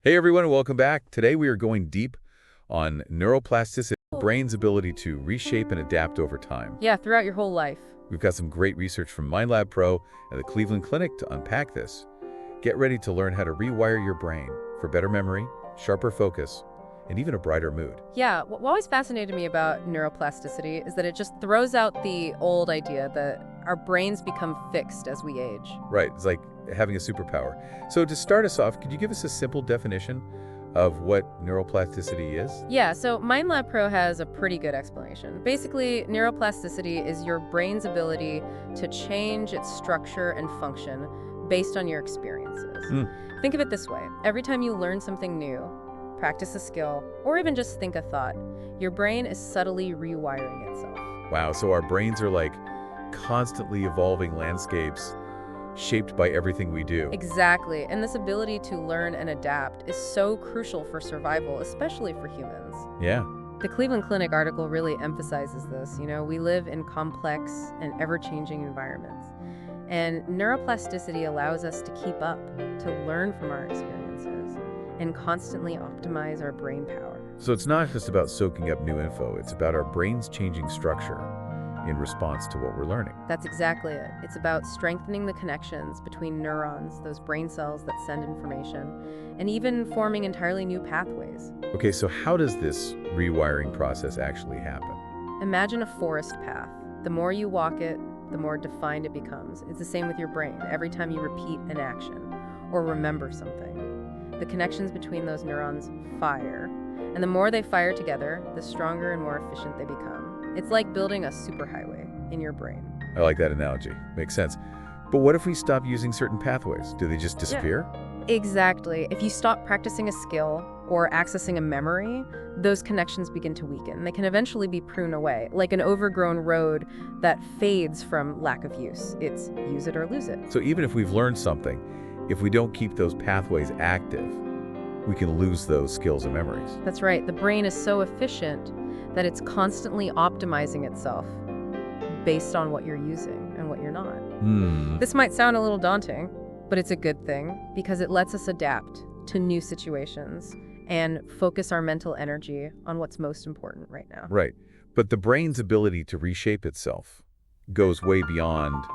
Hey everyone, welcome back. Today we are going deep on neuroplasticity, the brain's ability to reshape and adapt over time. Yeah, throughout your whole life. We've got some great research from MindLab Pro and the Cleveland Clinic to unpack this. Get ready to learn how to rewire your brain for better memory, sharper focus, and even a brighter mood. Yeah, what always fascinated me about neuroplasticity is that it just throws out the old idea that our brains become fixed as we age. Right, it's like having a superpower. So to start us off, could you give us a simple definition of what neuroplasticity is? Yeah, so MindLab Pro has a pretty good explanation. Basically, neuroplasticity is your brain's ability to change its structure and function based on your experiences. Think of it this way. Every time you learn something new, practice a skill, or even just think a thought, your brain is subtly rewiring itself. Wow, so our brains are like constantly evolving landscapes shaped by everything we do. Exactly, and this ability to learn and adapt is so crucial for survival, especially for humans. Yeah. The Cleveland Clinic article really emphasizes this. We live in complex and ever-changing environments. And neuroplasticity allows us to keep up, to learn from our experiences, and constantly optimize our brain power. So it's not just about soaking up new info, it's about our brain's changing structure in response to what we're learning. That's exactly it. It's about strengthening the connections between neurons, those brain cells that send information, and even forming entirely new pathways. Okay, so how does this rewiring process actually happen? Imagine a forest path. The more you walk it, the more defined it becomes. It's the same with your brain. Every time you repeat an action or remember something, the connections between those neurons fire. And the more they fire together, the stronger and more efficient they become. It's like building a superhighway in your brain. I like that analogy. Makes sense. But what if we stop using certain pathways? Do they just disappear? Exactly. If you stop practicing a skill or accessing a memory, those connections begin to weaken. They can eventually be pruned away, like an overgrown road that fades from lack of use. It's use it or lose it. So even if we've learned something, if we don't keep those pathways active, we can lose those skills and memories. That's right. The brain is so efficient that it's constantly optimizing itself based on what you're using and what you're not. This might sound a little daunting, but it's a good thing because it lets us adapt to new situations and focus our mental energy on what's most important right now. Right. But the brain's ability to reshape itself goes way beyond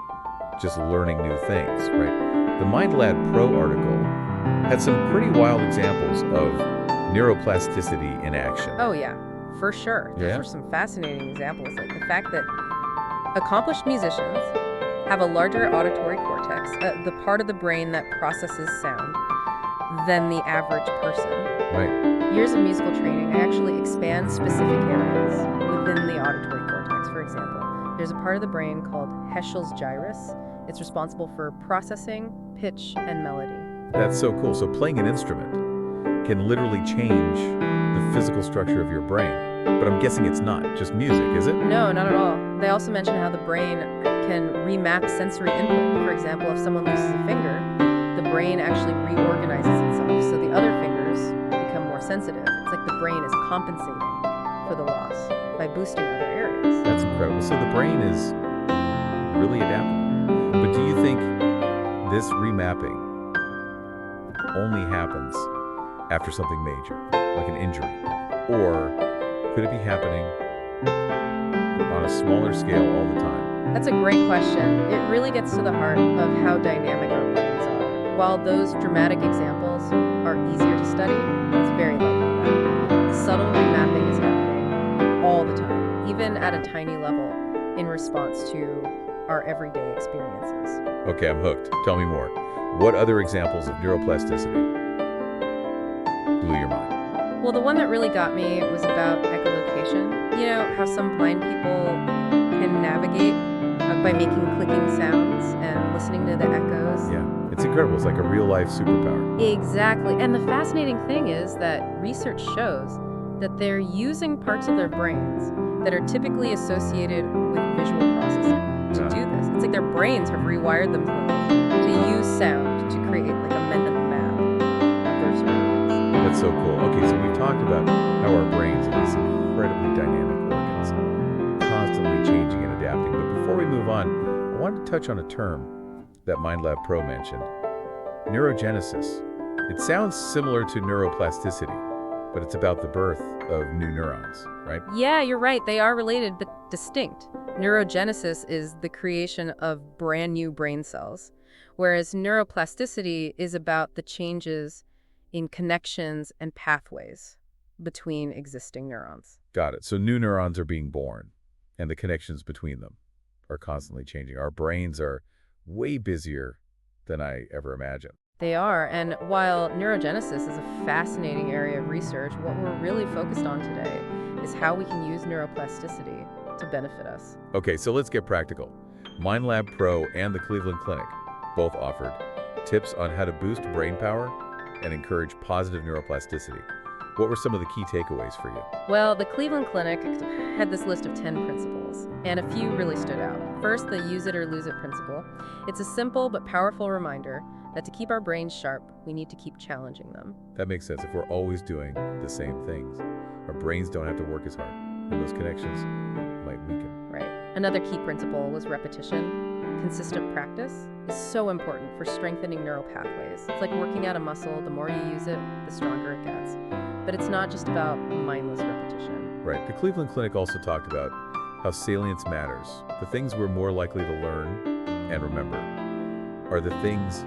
just learning new things, right? The MindLab Pro article had some pretty wild examples of neuroplasticity in action. Oh, yeah, for sure. Those Yeah? are some fascinating examples, like the fact that accomplished musicians have a larger auditory cortex, the part of the brain that processes sound, than the average person. Right. Years of musical training actually expand specific areas within the auditory cortex. For example, there's a part of the brain called Heschel's gyrus. It's responsible for processing pitch and melody. That's so cool. So playing an instrument can literally change the physical structure of your brain. But I'm guessing it's not just music, is it? No, not at all. They also mention how the brain can remap sensory input. For example, if someone loses a finger, the brain actually reorganizes itself so the other fingers become more sensitive. It's like the brain is compensating for the loss by boosting other areas. That's incredible. So the brain is really adaptable. But do you think this remapping only happens after something major, like an injury? Or could it be happening on a smaller scale all the time? That's a great question. It really gets to the heart of how dynamic our brains are. While those dramatic examples are easier to study, it's very likely that subtle remapping is happening all the time, even at a tiny level, in response to our everyday experiences. Okay, I'm hooked. Tell me more. What other examples of neuroplasticity blew your mind? Well, the one that really got me was about echolocation. You know, how some blind people can navigate by making clicking sounds and listening to the echoes. Yeah, it's incredible. It's like a real-life superpower. Exactly. And the fascinating thing is that research shows that they're using parts of their brains that are typically associated with visual processing to do this. It's like their brains have rewired themselves to use sound to create like a mental map of their surroundings. That's so cool. Okay, so we've talked about how our brains are these incredibly dynamic organs, constantly changing and adapting. But before we move on, I wanted to touch on a term that MindLab Pro mentioned, neurogenesis. It sounds similar to neuroplasticity, but it's about the birth of new neurons, right? Yeah, you're right. They are related but distinct. Neurogenesis is the creation of brand new brain cells, whereas neuroplasticity is about the changes in connections and pathways between existing neurons. Got it. So new neurons are being born, and the connections between them are constantly changing. Our brains are way busier than I ever imagined. They are, and while neurogenesis is a fascinating area of research, what we're really focused on today is how we can use neuroplasticity to benefit us. Okay, so let's get practical. MindLab Pro and the Cleveland Clinic both offered tips on how to boost brain power and encourage positive neuroplasticity. What were some of the key takeaways for you? Well, the Cleveland Clinic had this list of 10 principles, and a few really stood out. First, the use it or lose it principle. It's a simple but powerful reminder that to keep our brains sharp, we need to keep challenging them. That makes sense. If we're always doing the same things, our brains don't have to work as hard, and those connections might weaken. Right. Another key principle was repetition. Consistent practice is so important for strengthening neural pathways. It's like working out a muscle. The more you use it, the stronger it gets. But it's not just about mindless repetition. Right. The Cleveland Clinic also talked about how salience matters. The things we're more likely to learn and remember are the things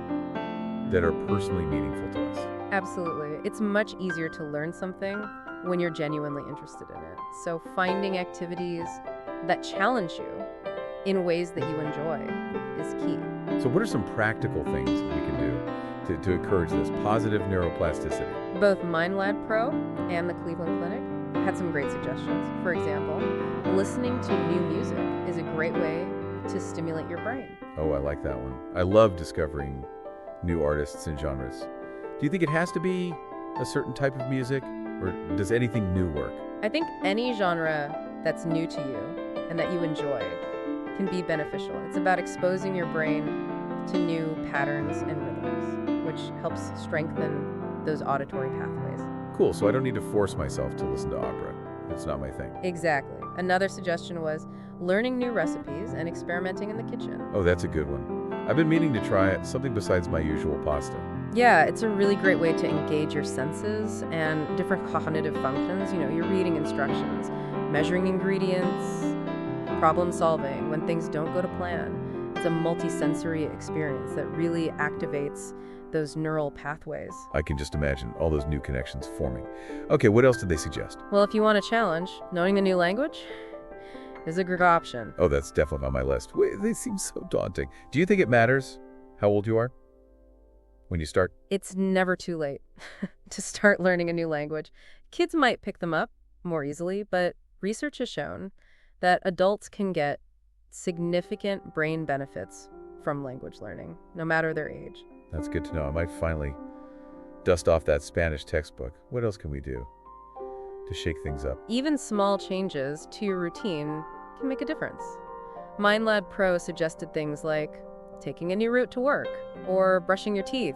that are personally meaningful to us. Absolutely. It's much easier to learn something when you're genuinely interested in it. So finding activities that challenge you in ways that you enjoy is key. So what are some practical things that we can do to encourage this positive neuroplasticity? Both MindLab Pro and the Cleveland Clinic had some great suggestions. For example, listening to new music is a great way to stimulate your brain. Oh, I like that one. I love discovering new artists and genres. Do you think it has to be a certain type of music, or does anything new work? I think any genre that's new to you and that you enjoy can be beneficial. It's about exposing your brain to new patterns and rhythms, which helps strengthen those auditory pathways. Cool, so I don't need to force myself to listen to opera. It's not my thing. Exactly. Another suggestion was learning new recipes and experimenting in the kitchen. Oh, that's a good one. I've been meaning to try something besides my usual pasta. Yeah, it's a really great way to engage your senses and different cognitive functions. You know, you're reading instructions, measuring ingredients, problem solving when things don't go to plan. It's a multi-sensory experience that really activates those neural pathways. I can just imagine all those new connections forming. Okay, what else did they suggest? Well, if you want a challenge, knowing a new language is a good option. Oh, that's definitely on my list. Wait, they seem so daunting. Do you think it matters how old you are when you start? It's never too late to start learning a new language. Kids might pick them up more easily, but research has shown that adults can get significant brain benefits from language learning, no matter their age. That's good to know. I might finally dust off that Spanish textbook. What else can we do to shake things up? Even small changes to your routine can make a difference. MindLab Pro suggested things like taking a new route to work, or brushing your teeth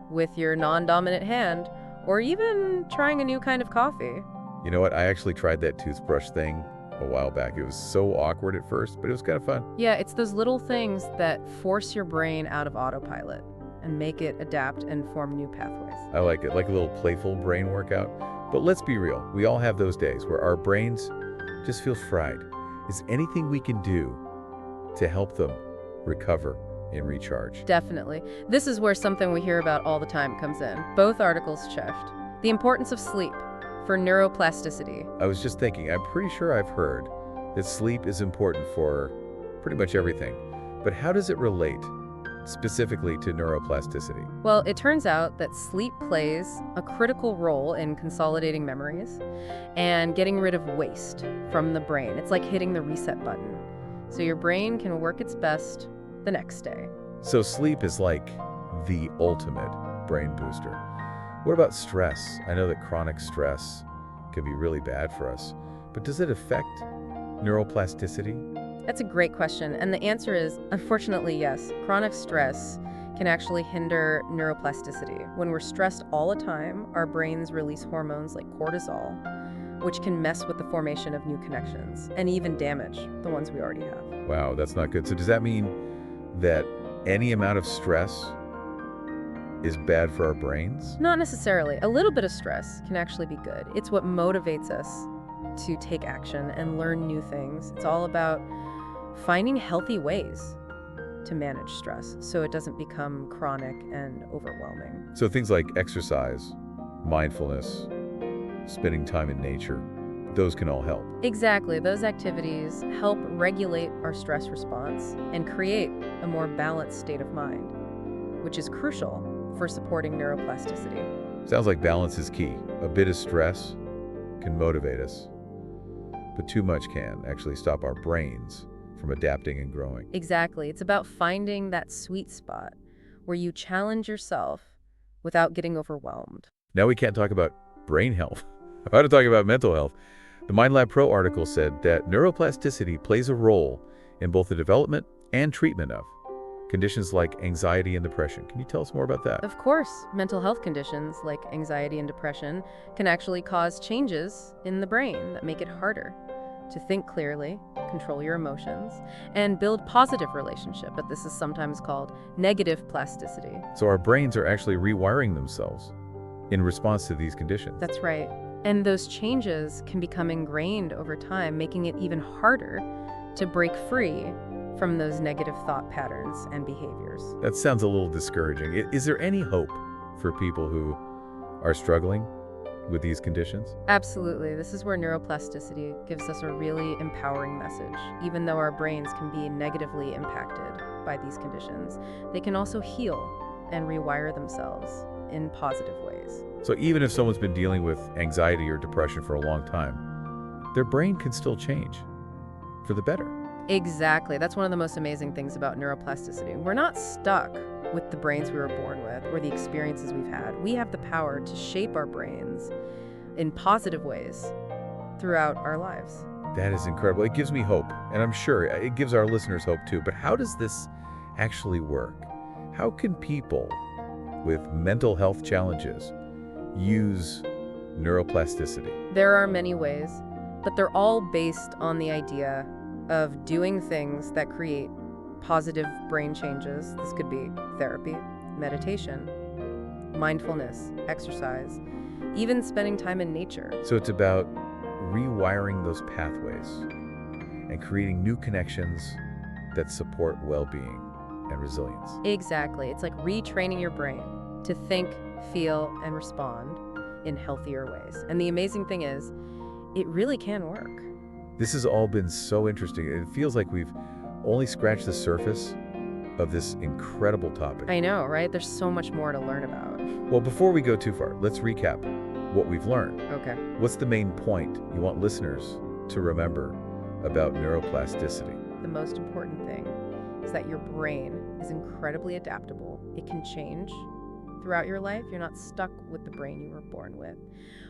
with your non-dominant hand, or even trying a new kind of coffee. You know what? I actually tried that toothbrush thing a while back. It was so awkward at first, but it was kind of fun. Yeah, it's those little things that force your brain out of autopilot and make it adapt and form new pathways. I like it, like a little playful brain workout. But let's be real. We all have those days where our brains just feel fried. Is anything we can do to help them recover and recharge? Definitely. This is where something we hear about all the time comes in. Both articles checked the importance of sleep for neuroplasticity. I was just thinking, I'm pretty sure I've heard that sleep is important for pretty much everything. But how does it relate specifically to neuroplasticity? Well, it turns out that sleep plays a critical role in consolidating memories and getting rid of waste from the brain. It's like hitting the reset button, so your brain can work its best the next day. So sleep is like the ultimate brain booster. What about stress? I know that chronic stress can be really bad for us, but does it affect neuroplasticity? That's a great question, and the answer is, unfortunately, yes. Chronic stress can actually hinder neuroplasticity. When we're stressed all the time, our brains release hormones like cortisol, which can mess with the formation of new connections and even damage the ones we already have. Wow, that's not good. So does that mean that any amount of stress is bad for our brains? Not necessarily. A little bit of stress can actually be good. It's what motivates us to take action and learn new things. It's all about finding healthy ways to manage stress so it doesn't become chronic and overwhelming. So things like exercise, mindfulness, spending time in nature, those can all help. Exactly. Those activities help regulate our stress response and create a more balanced state of mind, which is crucial for supporting neuroplasticity. Sounds like balance is key. A bit of stress can motivate us, but too much can actually stop our brains from adapting and growing. Exactly. It's about finding that sweet spot where you challenge yourself without getting overwhelmed. Now we can't talk about brain health. How about to talk about mental health? The MindLab Pro article said that neuroplasticity plays a role in both the development and treatment of conditions like anxiety and depression. Can you tell us more about that? Of course, mental health conditions like anxiety and depression can actually cause changes in the brain that make it harder to think clearly, control your emotions, and build positive relationships. But this is sometimes called negative plasticity. So our brains are actually rewiring themselves in response to these conditions. That's right. And those changes can become ingrained over time, making it even harder to break free from those negative thought patterns and behaviors. That sounds a little discouraging. Is there any hope for people who are struggling with these conditions? Absolutely. This is where neuroplasticity gives us a really empowering message. Even though our brains can be negatively impacted by these conditions, they can also heal and rewire themselves in positive ways. So even if someone's been dealing with anxiety or depression for a long time, their brain can still change for the better. Exactly. That's one of the most amazing things about neuroplasticity. We're not stuck with the brains we were born with or the experiences we've had. We have the power to shape our brains in positive ways throughout our lives. That is incredible. It gives me hope, and I'm sure it gives our listeners hope too. But how does this actually work? How can people with mental health challenges use neuroplasticity? There are many ways, but they're all based on the idea of doing things that create positive brain changes. This could be therapy, meditation, mindfulness, exercise, even spending time in nature. So it's about rewiring those pathways and creating new connections that support well-being and resilience. Exactly. It's like retraining your brain to think, feel, and respond in healthier ways. And the amazing thing is, it really can work. This has all been so interesting. It feels like we've only scratched the surface of this incredible topic. I know, right? There's so much more to learn about. Well, before we go too far, let's recap what we've learned. Okay. What's the main point you want listeners to remember about neuroplasticity? The most important thing is that your brain is incredibly adaptable. It can change throughout your life. You're not stuck with the brain you were born with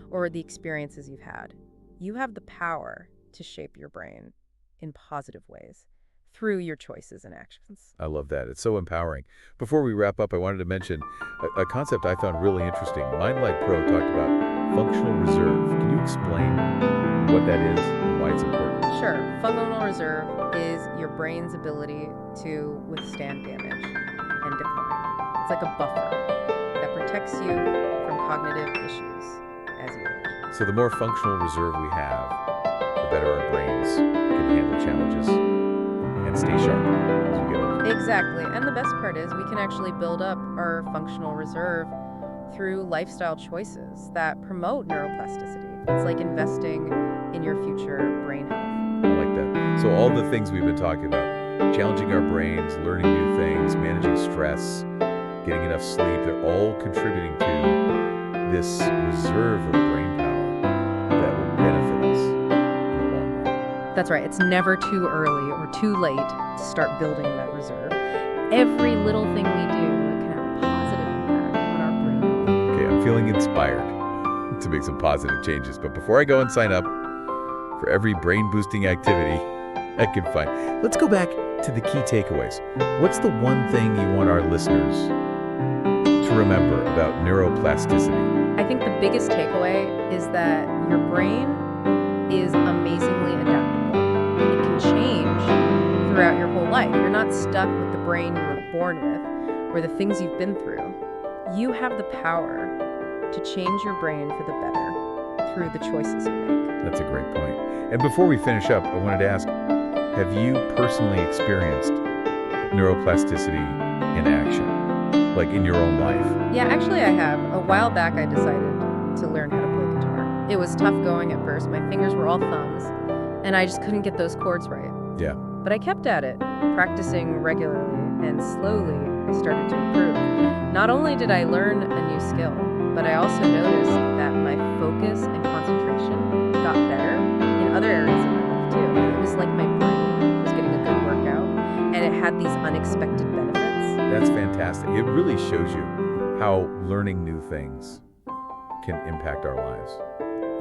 or the experiences you've had. You have the power to shape your brain in positive ways through your choices and actions. I love that. It's so empowering. Before we wrap up, I wanted to mention a concept I found really interesting. MindLab Pro talked about functional reserve. Can you explain what that is and why it's important? Sure. Functional reserve is your brain's ability to withstand damage and decline. It's like a buffer that protects you from cognitive issues as you age. So the more functional reserve we have, the better our brains can handle challenges and stay sharp as we get older. Exactly. And the best part is we can actually build up our functional reserve through lifestyle choices that promote neuroplasticity. It's like investing in your future brain health. I like that. So all the things we've been talking about, challenging our brains, learning new things, managing stress, getting enough sleep, they're all contributing to this reserve of brain power that will benefit us in the long run. That's right. It's never too early or too late to start building that reserve. Every little thing we do can have a positive impact on our brain. Okay, I'm feeling inspired to make some positive changes. But before I go and sign up for every brain-boosting activity I can find, let's go back to the key takeaways. What's the one thing you want our listeners to remember about neuroplasticity? I think the biggest takeaway is that your brain is amazingly adaptable. It can change throughout your whole life. You're not stuck with the brain you were born with or the things you've been through. You have the power to change your brain for the better through the choices you make. That's a great point. And before we finish up, I wanted to ask, have you personally experienced neuroplasticity in action, like in your own life? Yeah, actually I have. A while back I decided to learn how to play guitar. It was tough going at first. My fingers were all thumbs, and I just couldn't get those chords right. Yeah. But I kept at it, practicing regularly, and slowly I started to improve. Not only did I learn a new skill, but I also noticed that my focus and concentration got better in other areas of my life too. It was like my brain was getting a good workout, and it had these unexpected benefits. That's fantastic. It really shows you how learning new things can impact our lives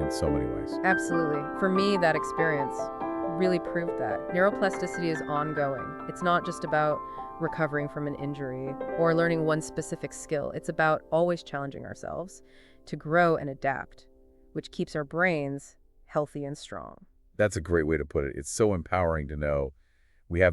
in so many ways. Absolutely. For me, that experience really proved that. Neuroplasticity is ongoing. It's not just about recovering from an injury or learning one specific skill. It's about always challenging ourselves to grow and adapt, which keeps our brains healthy and strong. That's a great way to put it. It's so empowering to know